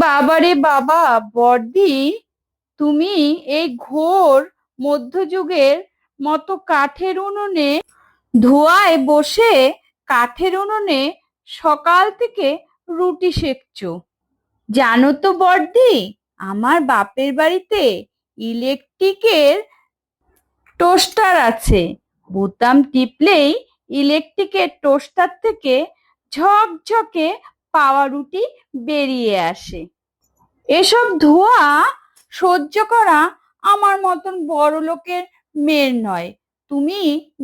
বাবারে বাবা, বড়দি, তুমি এই ঘোর মধ্যযুগের মতো কাঠের উনুনে ধোঁয়ায় বসে কাঠের উনুনে সকাল থেকে রুটি সেকছো। জানো তো বড়দি, আমার বাপের বাড়িতে ইলেকট্রিকের টোস্টার আছে। বোতাম টিপলেই ইলেকট্রিকের টোস্টার থেকে ঝকঝকে পাউরুটি বেরিয়ে আসে। এসব ধোঁয়া সহ্য করা আমার মতন বড় লোকের মেয়ের নয়। তুমি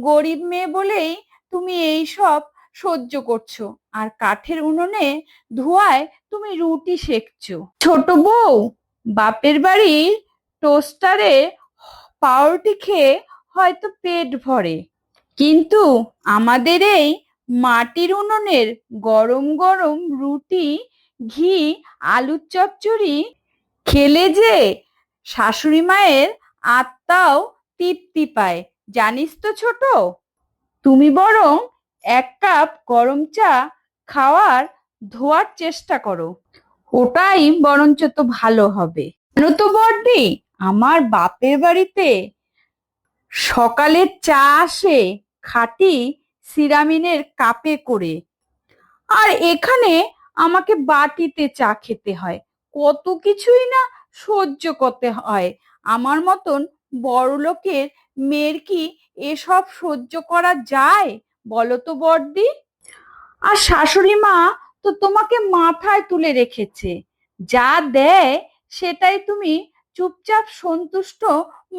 গরিব মেয়ে বলেই তুমি এই সব সহ্য করছো, আর কাঠের উনুনে ধোঁয়ায় তুমি রুটি সেকছো। ছোট বউ, বাপের বাড়ির টোস্টারে পাউরুটি খেয়ে হয়তো পেট ভরে, কিন্তু আমাদের এই মাটির উনুনের গরম গরম রুটি, ঘি, আলুর চচ্চড়ি খেলে যে শাশুড়ি মায়ের আত্মাও তৃপ্তি পায়, জানিস তো ছোট? তুমি বরং এক কাপ গরম চা খাওয়ার ধোয়ার চেষ্টা করো, ওটাই বরঞ্চ তো ভালো হবে। জানো তো বড়দি, আমার বাপের বাড়িতে সকালের চা আসে খাঁটি সিরামিনের কাপে করে, আর এখানে আমাকে বাটিতে চা খেতে হয়। কত কিছুই না সহ্য করতে হয়। আমার মতন বড়লোকের মেয়ের কি এসব সহ্য করা যায় বলো তো বড়দি? আর শাশুড়ি মা তো তোমাকে মাথায় তুলে রেখেছে, যা দেয় সেটাই তুমি চুপচাপ সন্তুষ্ট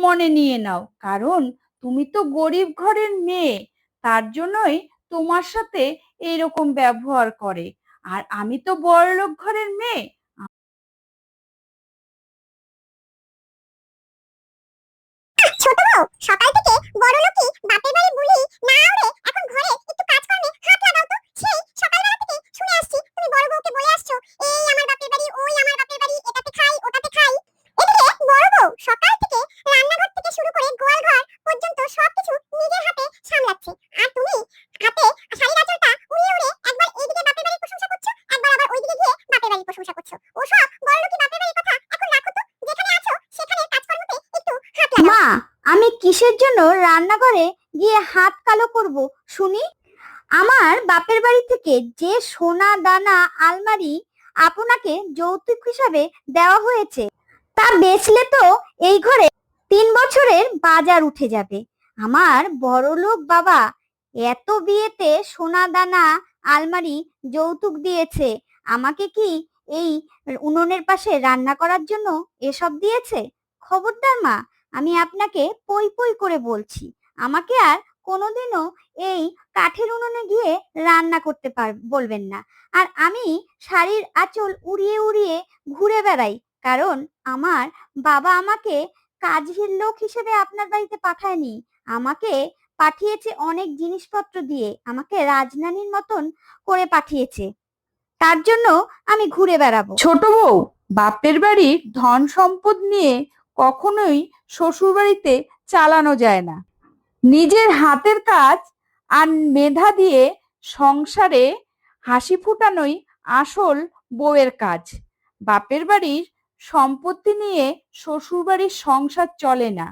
মনে নিয়ে নাও, কারণ তুমি তো গরিব ঘরের মেয়ে, তার জন্যই তোমার সাথে এইরকম ব্যবহার করে। আর আমি তো বড়লোক ঘরের মেয়ে। ছোট বউ, সকাল থেকে বড় লোকই বাপের বাড়ি বুলি না ওরে এখন ঘরে একটু কাজকর্মে হাত লাগাও তো। সেই সকালবেলা থেকে শুনে আসছি তুমি বড় বউকে বলে আসছো এই আমার বাপের বাড়ি, ওই আমার বাপের বাড়ি, এটাতে খাই ওটাতে খাই। এদিকে বড় বউ সকাল থেকে রান্নাঘর থেকে শুরু করে গোয়াল ঘর পর্যন্ত সবকিছু নিজের হাতে সামলাচ্ছে, আর তুমি হাতে শাড়ির আঁচলটা উড়িয়ে উড়িয়ে একবার এইদিকে বাপের বাড়ির প্রশংসা করছো, একবার আবার ওইদিকে গিয়ে বাপের বাড়ির প্রশংসা করছো। ওসব বড় লোকই বাপের বাড়ির কথা এখন রাখো তো, যেখানে আছো সেখানে কাজকর্মতে একটু হাত লাগাও। মা, আমি কিসের জন্য রান্নাঘরে গিয়ে হাত কালো করব শুনি? আমার বাপের বাড়ি থেকে যে সোনা দানা আলমারি আপনাকে যৌতুক হিসাবে দেওয়া হয়েছে, তা বেচলে তো এই ঘরে 3 বছরের বাজার উঠে যাবে। আমার বড়লোক বাবা এত বিয়েতে সোনা দানা আলমারি যৌতুক দিয়েছে, আমাকে কি এই উনুনের পাশে রান্না করার জন্য এসব দিয়েছে? খবরদার মা, আমি আপনাকে পই পই করে বলছি, আমাকে আর কোনোদিনও এই কাঠের উনুনে গিয়ে রান্না করতে বলবেন না। আর আমি শাড়ির আঁচল উড়িয়ে উড়িয়ে ঘুরে বেড়াই, কারণ আমার বাবা আমাকে কাজের লোক হিসেবে আপনার বাড়িতে পাঠায়নি, আমাকে পাঠিয়েছে অনেক জিনিসপত্র দিয়ে, আমাকে রাজরানীর মতন করে পাঠিয়েছে, তার জন্য আমি ঘুরে বেড়াবো। ছোট বউ, বাপের বাড়ির ধন সম্পদ নিয়ে কখনোই শ্বশুর বাড়িতে চালানো যায় না। নিজের হাতের কাজ আর মেধা দিয়ে সংসারে হাসি ফুটানোই আসল বউয়ের কাজ। বাপের বাড়ির সম্পত্তি নিয়ে শ্বশুর বাড়ির সংসার চলে না।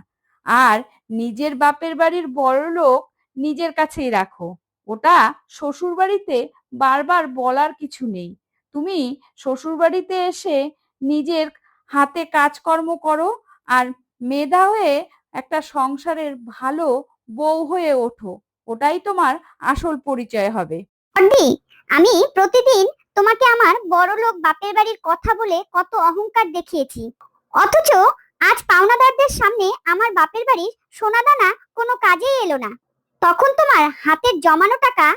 আর নিজের বাপের বাড়ির বড়লোক নিজের কাছেই রাখো, ওটা শ্বশুর বাড়িতে বারবার বলার কিছু নেই। তুমি শ্বশুর বাড়িতে এসে নিজের হাতে কাজকর্ম করো, আর মেধা হয়ে একটা সংসারের ভালো বউ হয়ে ওঠো, ওটাই তোমার আসল পরিচয় হবে। বড়দি, আমি প্রতিদিন তোমাকে আমার বড়লোক বাপের বাড়ির কথা বলে কত অহংকার দেখিয়েছি, অথচ আজ পাওনাদারদের সামনে আমার বাপের বাড়ির সোনাদানা কোনো কাজেই এলো না। তখন তোমার হাতের জমানো টাকা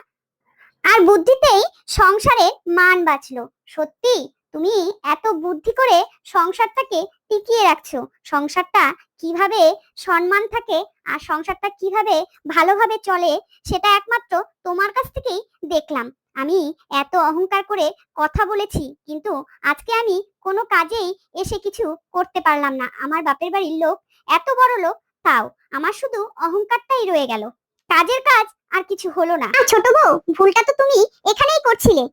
আর বুদ্ধিতেই সংসারের মান বাঁচলো। সত্যি তুমি এত বুদ্ধি করে সংসারটাকে টিকিয়ে রাখছো। সংসারটা কিভাবে সম্মান থাকে আর সংসারটা কিভাবে ভালোভাবে চলে সেটা একমাত্র তোমার কাছ থেকেই দেখলাম। আমি এত অহংকার করে কথা বলেছি, কিন্তু আজকে আমি কোনো কাজেই এসে কিছু করতে পারলাম না। আমার বাপের বাড়ির লোক এত বড় লোক, তাও আমার শুধু অহংকারটাই রয়ে গেল, কাজের কাজ আর কিছু হলো না। ছোট বউ, ভুলটা তো তুমি এখানেই করছিলে।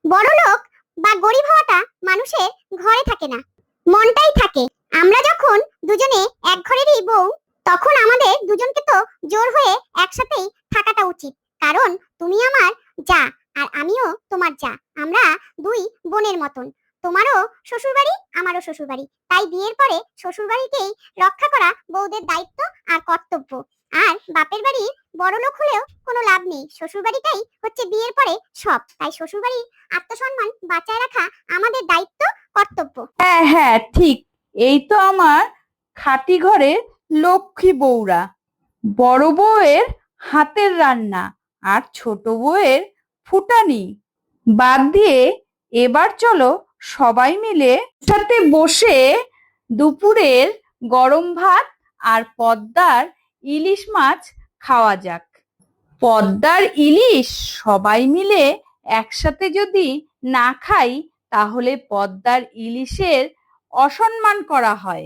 বড় লোক বা গরিব হওয়াটা মানুষের ঘরে থাকে না, মনটাই থাকে। আমরা যখন দুজনে এক ঘরেরই বউ, তখন আমাদের দুজনকে তো জোর হয়ে একসাথেই থাকাটা উচিত। কারণ তুমি আমার যা আর আমিও তোমার যা, আমরা দুই বোনের মতন। তোমারও শ্বশুরবাড়ি, আমারও শ্বশুরবাড়ি, তাই বিয়ের পরে শ্বশুরবাড়িকেই রক্ষা করা বউদের দায়িত্ব আর কর্তব্য। আর বাপের বাড়ি বড়লোক হলেও কোনো লাভ নেই, শ্বশুরবাড়িটাই হচ্ছে বিয়ের পরে সব। তাই শ্বশুরবাড়ির আত্মসম্মান বাঁচায় রাখা আমাদের দায়িত্ব, কর্তব্য। হ্যাঁ হ্যাঁ ঠিক, এই তো আমার খাঁটি ঘরে লক্ষ্মী বউরা। বড় বউয়ের হাতের রান্না আর ছোট বউয়ের ফুটানি বাদ দিয়ে এবার চলো সবাই মিলে সাথে বসে দুপুরের গরম ভাত আর পদ্মার ইলিশ মাছ খাওয়া যাক। পদ্মার ইলিশ সবাই মিলে একসাথে যদি না খাই তাহলে পদ্মার ইলিশের অসম্মান করা হয়।